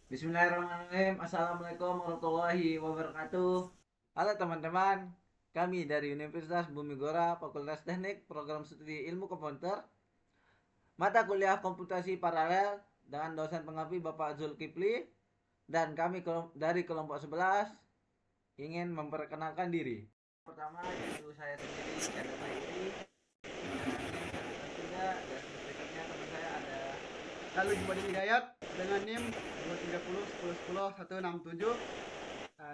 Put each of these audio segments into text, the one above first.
Bismillahirrahmanirrahim. Assalamualaikum warahmatullahi wabarakatuh. Halo teman-teman, kami dari Universitas Bumi Gora, Fakultas Teknik, Program Studi Ilmu Komputer, mata kuliah komputasi paralel dengan dosen pengampu Bapak Zulkifli, dan kami dari kelompok 11 ingin memperkenalkan diri. Pertama yaitu saya sendiri, Chandra Maitri, dengan NIM 163, dan berikutnya teman saya ada Lalu Jumadi Hidayat dengan NIM 230 10 10 167.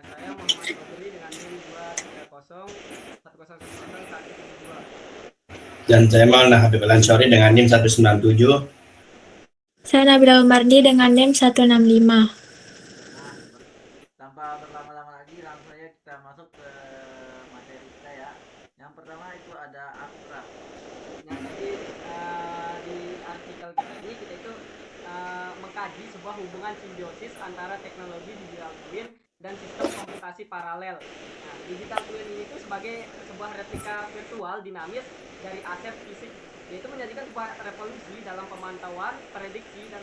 Saya Muhammad Fadli dengan NIM 230 1010 172. Dan saya Maulana Habib Al-Ansori dengan NIM 197. Saya Nabila Umardi dengan NIM 165. Nah, tanpa berlama-lama lagi, langsung saja kita masuk ke materi kita ya. Yang pertama itu ada abstrak. Nah, jadi di artikel kita ini kita itu mengkaji sebuah hubungan simbiosis antara teknologi digital twin dan sistem komputasi paralel. Nah, digital twin ini itu sebagai sebuah replika virtual dinamis dari aset fisik, yaitu menjadikan sebuah revolusi dalam pemantauan, prediksi, dan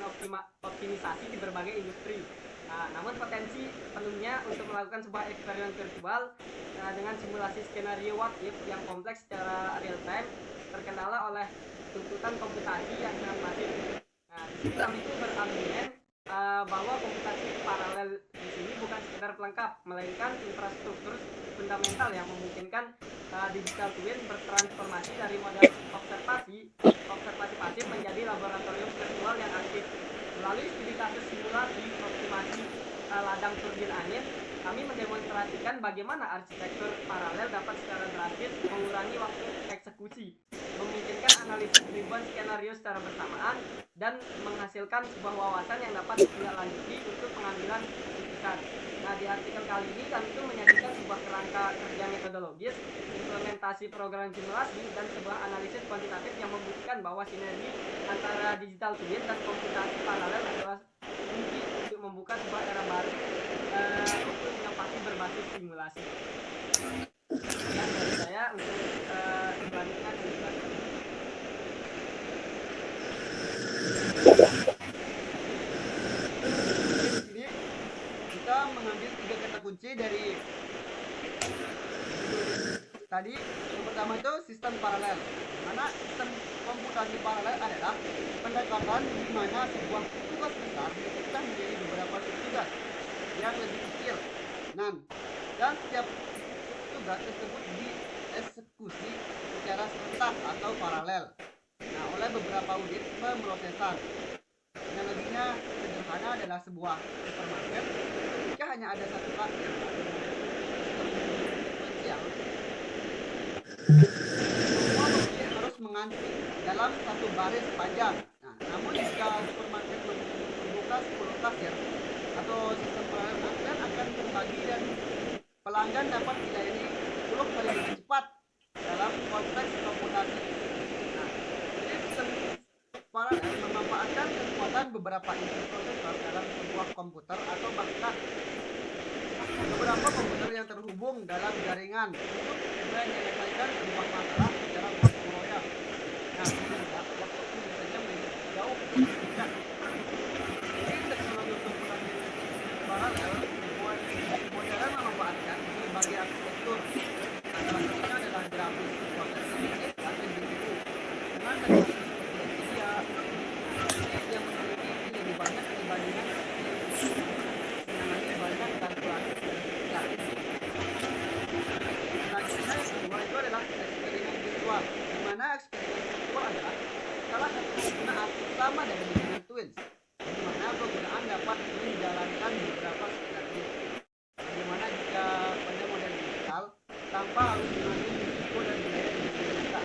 optimisasi di berbagai industri. Nah, namun potensi penuhnya untuk melakukan sebuah eksperimen virtual dengan simulasi skenario what if yang kompleks secara real time terkendala oleh tuntutan komputasi yang sangat masif. Nah, di sini kami itu berargumen bahwa komputasi paralel di sini bukan sekedar pelengkap, melainkan infrastruktur fundamental yang memungkinkan digital twin bertransformasi dari model observasi pasif menjadi laboratorium virtual yang aktif. Melalui studi kasus simulasi optimasi ladang turbin angin, kami mendemonstrasikan bagaimana arsitektur paralel dapat secara drastis mengurangi waktu eksekusi, memungkinkan analisis ribuan skenario secara bersamaan, dan menghasilkan sebuah wawasan yang dapat ditindaklanjuti untuk pengambilan keputusan. Nah, di artikel kali ini kami itu menyajikan sebuah kerangka kerja metodologis, implementasi program simulasi, dan sebuah analisis kuantitatif yang membuktikan bahwa sinergi antara digital twin dan komputasi paralel adalah kunci untuk membuka sebuah era baru untuk inovasi berbasis simulasi. Dan dari saya untuk selanjutnya Ini kita mengambil 3 kata kunci dari tadi. Yang pertama itu sistem paralel, mana sistem komputasi paralel adalah pendekatan di mana sebuah tugas besar dipecah menjadi beberapa tugas yang lebih kecil, dan setiap tugas tersebut dieksekusi secara serentak atau paralel oleh beberapa unit pemrosesan. Analoginya sederhana adalah sebuah supermarket. Jika hanya ada satu kasir sequensial, semua pembeli harus mengantri dalam satu baris panjang. Namun jika supermarket membuka 10 kasir atau sistem paralel, antrian akan terbagi dan pelanggan dapat dilayani 10 kali lebih cepat dalam konteks komputasi. Jadi sistem paralel memanfaatkan kekuatan beberapa input prosesor dalam sebuah komputer atau bahkan beberapa komputer yang terhubung dalam jaringan untuk menyelesaikan sebuah masalah secara gotong royong. Waktu biasanya jauh lebih singkat. Jadi teknologi komputasi paralel modern memanfaatkan berbagai arsitektur. Salah satunya adalah grafis prosesor atau GPU dengan teknologi yang memiliki lebih banyak dibandingkan menangani banyak kalkulasi ya. Selanjutnya yang kedua itu adalah eksperimen virtual, di mana eksperimen virtual adalah salah satu penggunaan utama dari digital twins, di mana penggunaan dapat menjalankan beberapa skenario. Bagaimana jika pada model digital tanpa harus mengambil risiko dan biaya di nyata.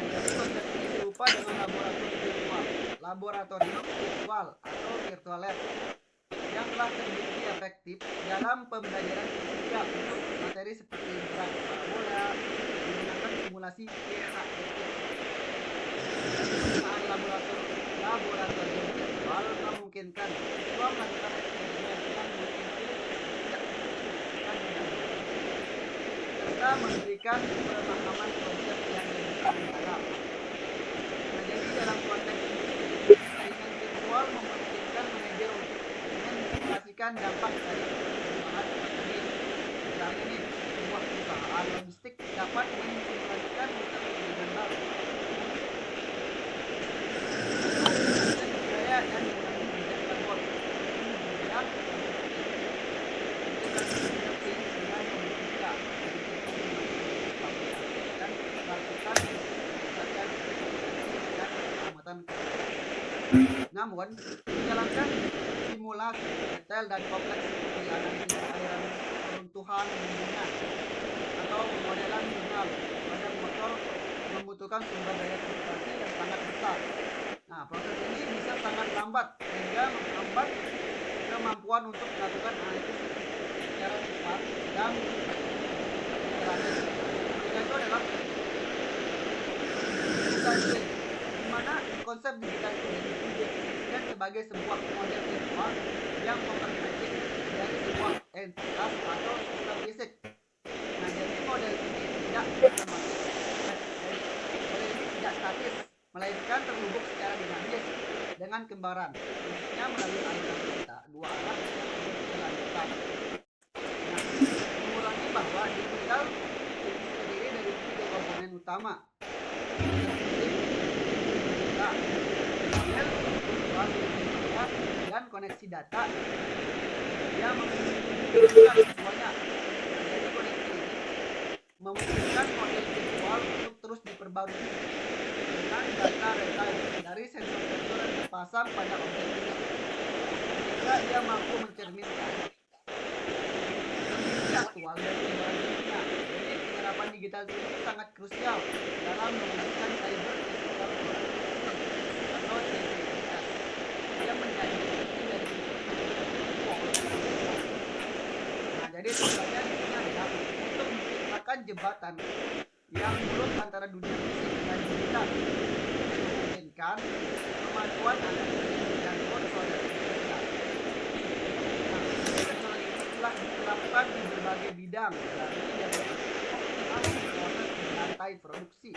Jadi konsep ini serupa dengan laboratorium virtual atau virtual lab yang telah terbukti efektif dalam pembelajaran fisika untuk materi seperti gerak parabola menggunakan simulasi PHET. Penggunaan laboratorium virtual memungkinkan siswa melakukan eksperimen yang mungkin tidak dilakukan di dalam serta memberikan pemahaman konsep yang lebih dalam. Nah, jadi dalam konteks ini eksperimen virtual memungkinkan manajer untuk menjelaskan dampak dari perubahan ini. Misalnya nih, sebuah perusahaan logistik dapat mensimulasikan rute perjalanan baru. Budaya dan mengurangi jejak karbon. Budaya dengan membuka dan melakukan dan pengamatan. Namun, menjalankan simulasi detail dan kompleks seperti analisis aliran peruntuhan lingkungan atau pemodelan signal pada motor membutuhkan sumber daya komputasi yang sangat besar. Nah, proses ini bisa sangat lambat sehingga menghambat kemampuan untuk melakukan analisis secara cepat dan berlanjut. Itu adalah digital twin, di mana konsep digital twin didefinisikan sebagai sebuah model virtual yang memperbaiki dari sebuah entitas atau sistem fisik. Nah, jadi model ini tidak statis, melainkan terhubung secara dinamis dengan kembaran, khususnya melalui aliran dua arah yang berkelanjutan. Nah, mengulangi bahwa digital terdiri dari 3 komponen utama, dan koneksi data yang memungkinkan semuanya. Jadi koneksi ini memungkinkan model virtual untuk terus diperbarui dengan data real dari sensor-sensor yang terpasang pada objek ini, sehingga dia mampu mencerminkan kondisi aktual dari lingkungan dunia. Jadi penerapan digital ini sangat krusial dalam mewujudkan cyber physical atau CPS yang menjadi kunci dari Nah, jadi tujuannya di sini adalah untuk menciptakan jembatan yang mulus antara dunia fisik dan digital, memungkinkan kemajuan analisis dan kontrol dari digital. Nah, teknologi ini telah diterapkan di berbagai bidang, dari proses rantai produksi,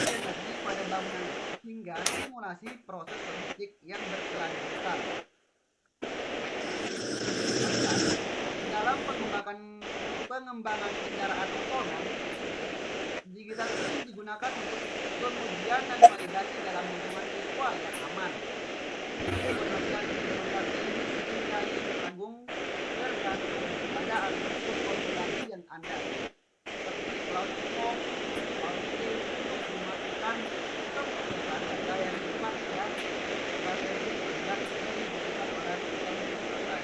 energi pada bangunan hingga simulasi proses logistik yang berkelanjutan. Dalam pengembangan kendaraan otonom, digital ini digunakan untuk pengujian dan validasi dalam lingkungan virtual yang aman. Pengujian implementasi ini seringkali bertanggung bergantung pada arsitektur formulasi yang ada, seperti cloud form, cloud untuk memastikan keputusan data yang cepat dan strategi tidak dibutuhkan oleh sistem selesai.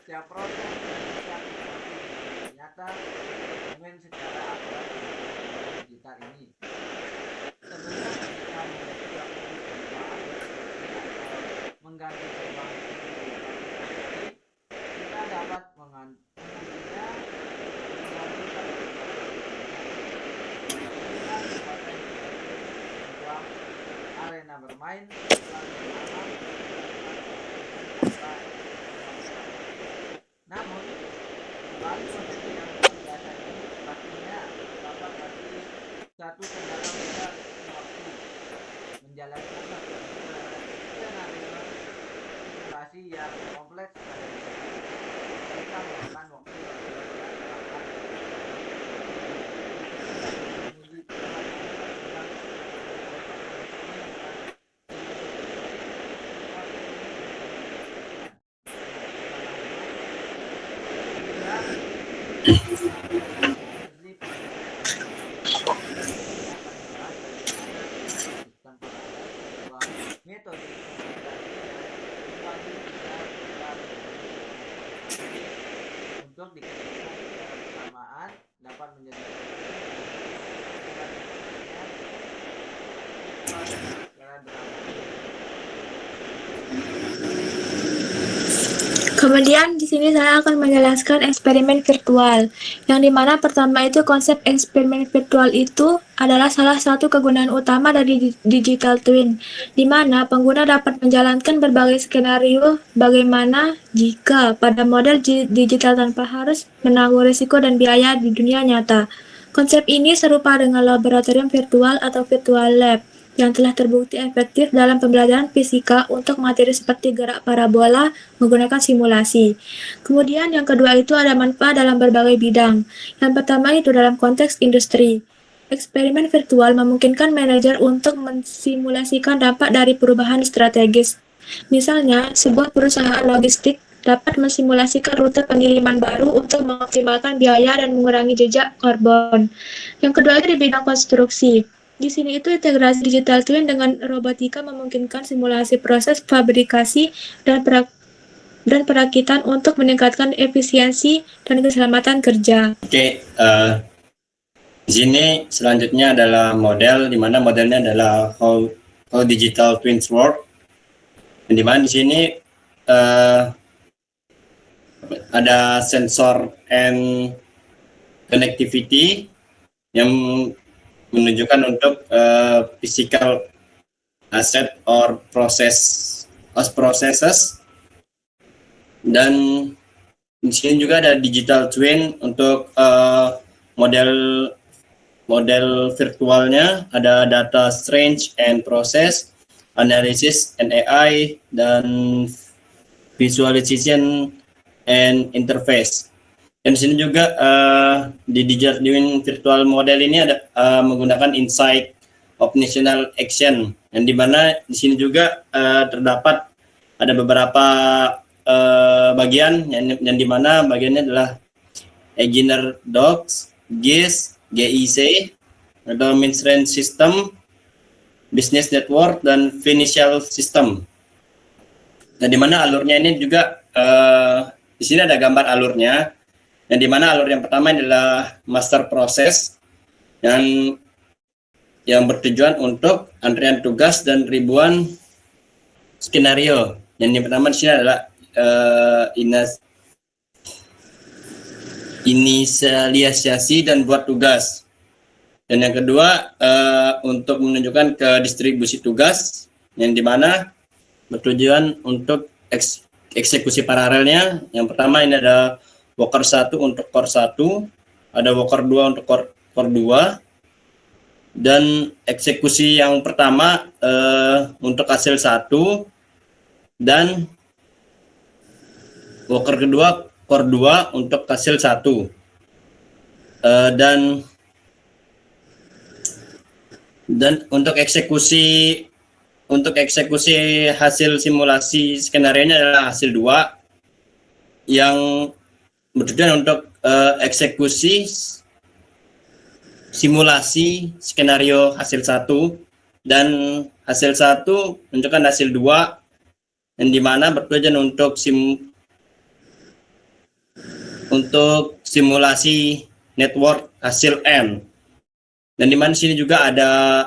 setiap proses ternyata dokumen secara akurat digital ini. Sebenarnya kita mengganti perubahan bermain namun kembali konsep yang biasa ini pastinya dapat bagi satu kendala besar waktu menjalankan skenario simulasi yang kompleks pada kita memakan waktu yang metode untuk dikenakan secara bersamaan dapat menjadi Kemudian di sini saya akan menjelaskan eksperimen virtual, yang dimana pertama itu konsep eksperimen virtual itu adalah salah satu kegunaan utama dari digital twin, di mana pengguna dapat menjalankan berbagai skenario bagaimana jika pada model digital tanpa harus menanggung risiko dan biaya di dunia nyata. Konsep ini serupa dengan laboratorium virtual atau virtual lab, yang telah terbukti efektif dalam pembelajaran fisika untuk materi seperti gerak parabola menggunakan simulasi. Kemudian yang kedua itu ada manfaat dalam berbagai bidang. Yang pertama itu dalam konteks industri. Eksperimen virtual memungkinkan manajer untuk mensimulasikan dampak dari perubahan strategis. Misalnya, sebuah perusahaan logistik dapat mensimulasikan rute pengiriman baru untuk mengoptimalkan biaya dan mengurangi jejak karbon. Yang kedua itu di bidang konstruksi. Di sini itu integrasi digital twin dengan robotika memungkinkan simulasi proses fabrikasi dan perakitan untuk meningkatkan efisiensi dan keselamatan kerja. Oke, di sini selanjutnya adalah model, di mana modelnya adalah how digital twins work. Dan di mana di sini ada sensor and connectivity yang menunjukkan untuk physical asset or processes, dan di sini juga ada digital twin untuk model virtualnya, ada data strange and process analysis and AI, dan visualization and interface. Dan di sini juga di digital twin virtual model ini ada menggunakan insight operational action, yang dimana di sini juga terdapat ada beberapa bagian yang dimana bagiannya adalah engineer docs, GIS, GIC, atau management system, business network, dan financial system. Dan dimana alurnya ini juga di sini ada gambar alurnya. Yang dimana alur yang pertama adalah master proses yang bertujuan untuk antrian tugas dan ribuan skenario. Yang pertama di sini adalah inisialisasi dan buat tugas. Dan yang kedua untuk menunjukkan ke distribusi tugas, yang dimana bertujuan untuk eksekusi paralelnya. Yang pertama ini ada worker 1 untuk core 1, ada worker 2 untuk core 2, dan eksekusi yang pertama untuk hasil 1, dan worker kedua core 2 untuk hasil 1. Dan untuk eksekusi hasil simulasi skenario-nya adalah hasil 2 yang bertujuan untuk eksekusi simulasi skenario hasil 1, dan hasil 1 menunjukkan hasil 2 yang dimana bertujuan untuk simulasi network hasil N. Dan dimana sini juga ada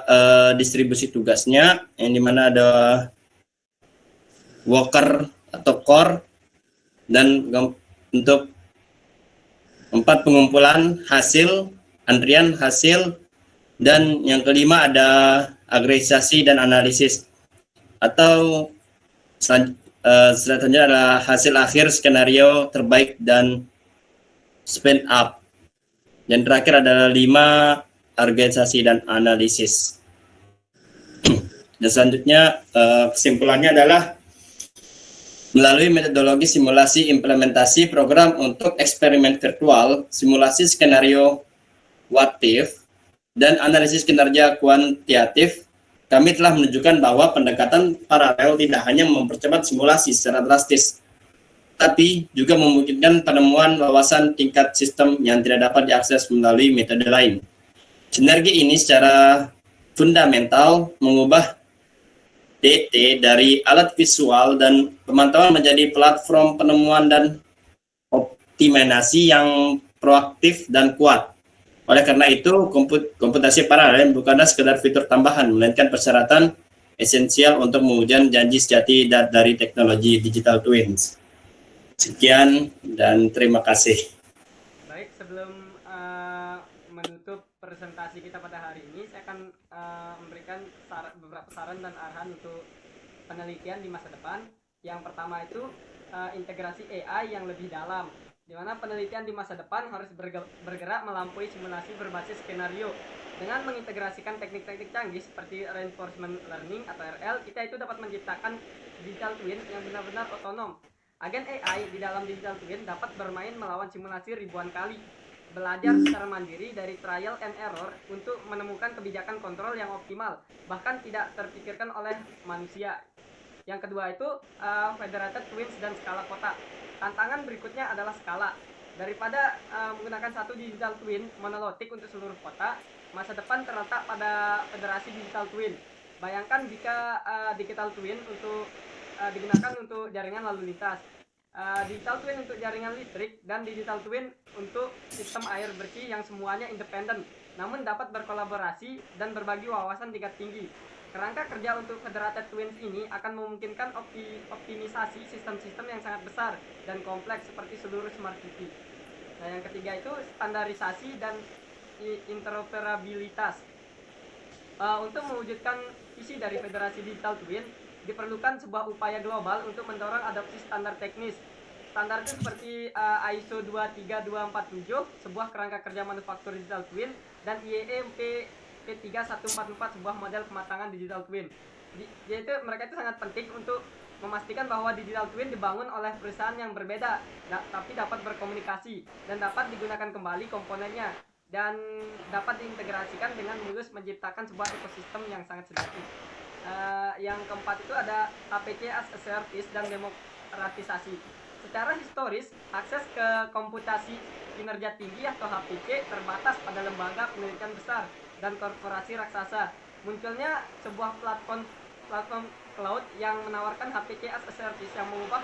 distribusi tugasnya, yang dimana ada worker atau core, dan untuk 4 pengumpulan hasil, antrian hasil, dan yang kelima ada agregasi dan analisis. atau selanjutnya adalah hasil akhir skenario terbaik dan spin up. Dan terakhir adalah 5 organisasi dan analisis. Dan selanjutnya kesimpulannya adalah melalui metodologi simulasi implementasi program untuk eksperimen virtual, simulasi skenario what if, dan analisis kinerja kuantitatif, kami telah menunjukkan bahwa pendekatan paralel tidak hanya mempercepat simulasi secara drastis, tapi juga memungkinkan penemuan wawasan tingkat sistem yang tidak dapat diakses melalui metode lain. Sinergi ini secara fundamental mengubah DT dari alat visual dan pemantauan menjadi platform penemuan dan optimasi yang proaktif dan kuat. Oleh karena itu, komputasi paralel bukanlah sekedar fitur tambahan, melainkan persyaratan esensial untuk mewujudkan janji sejati dari teknologi digital twins. Sekian dan terima kasih. Baik, sebelum menutup presentasi kita pada hari ini, saya akan memberikan beberapa saran dan arahan untuk penelitian di masa depan. Yang pertama itu integrasi AI yang lebih dalam, di mana penelitian di masa depan harus bergerak melampaui simulasi berbasis skenario. Dengan mengintegrasikan teknik-teknik canggih seperti reinforcement learning atau RL, kita itu dapat menciptakan digital twin yang benar-benar otonom. Agen AI di dalam digital twin dapat bermain melawan simulasi ribuan kali, belajar secara mandiri dari trial and error untuk menemukan kebijakan kontrol yang optimal, bahkan tidak terpikirkan oleh manusia. Yang kedua itu federated twins dan skala kota. Tantangan berikutnya adalah skala. Daripada menggunakan satu digital twin monolitik untuk seluruh kota, masa depan terletak pada federasi digital twin. Bayangkan jika digital twin digunakan untuk jaringan lalu lintas, digital twin untuk jaringan listrik, dan digital twin untuk sistem air bersih yang semuanya independen, namun dapat berkolaborasi dan berbagi wawasan tingkat tinggi. Kerangka kerja untuk federated twins ini akan memungkinkan optimisasi sistem-sistem yang sangat besar dan kompleks seperti seluruh smart city. Nah, yang ketiga itu standarisasi dan interoperabilitas. Untuk mewujudkan visi dari federasi digital twin, diperlukan sebuah upaya global untuk mendorong adopsi standar teknis. Standar itu seperti ISO 23247, sebuah kerangka kerja manufaktur digital twin, dan IEE P3144, sebuah model kematangan digital twin. Yaitu mereka itu sangat penting untuk memastikan bahwa digital twin dibangun oleh perusahaan yang berbeda, tapi dapat berkomunikasi dan dapat digunakan kembali komponennya, dan dapat diintegrasikan dengan mulus menciptakan sebuah ekosistem yang sangat sejati. Yang keempat itu ada HPC as a service dan demokratisasi. Secara historis, akses ke komputasi kinerja tinggi atau HPC terbatas pada lembaga penelitian besar dan korporasi raksasa. Munculnya sebuah platform cloud yang menawarkan HPC as a service yang mengubah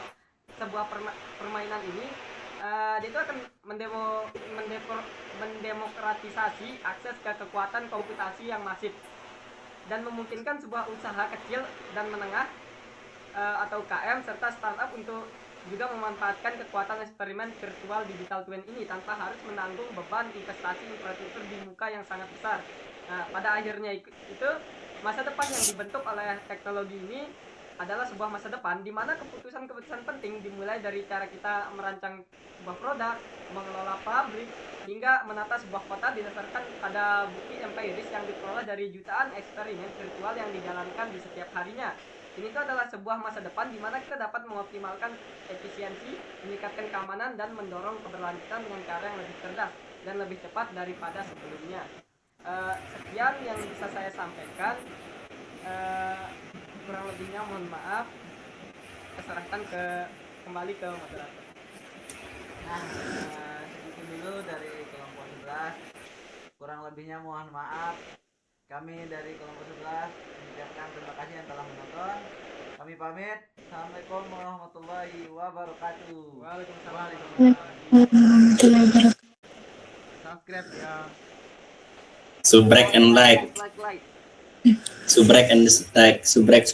sebuah permainan ini. Dia itu akan mendemokratisasi akses ke kekuatan komputasi yang masif dan memungkinkan sebuah usaha kecil dan menengah atau UKM serta startup untuk juga memanfaatkan kekuatan eksperimen virtual digital twin ini tanpa harus menanggung beban investasi infrastruktur di muka yang sangat besar. Nah, pada akhirnya itu masa depan yang dibentuk oleh teknologi ini adalah sebuah masa depan di mana keputusan-keputusan penting dimulai dari cara kita merancang sebuah produk, mengelola pabrik, hingga menata sebuah kota didasarkan pada bukti empiris yang diperoleh dari jutaan eksperimen virtual yang dijalankan di setiap harinya. Ini itu adalah sebuah masa depan di mana kita dapat mengoptimalkan efisiensi, meningkatkan keamanan, dan mendorong keberlanjutan dengan cara yang lebih cerdas dan lebih cepat daripada sebelumnya. Sekian yang bisa saya sampaikan. Kurang lebihnya mohon maaf. Saya serahkan kembali ke moderator. Nah, segitu dulu dari kelompok 11. Kurang lebihnya mohon maaf. Kami dari kelompok 11 mengucapkan terima kasih yang telah menonton. Kami pamit. Assalamualaikum warahmatullahi wabarakatuh. Waalaikumsalam. Subscribe ya. Subrek and like. Like. Subrek and dislike. Subrek.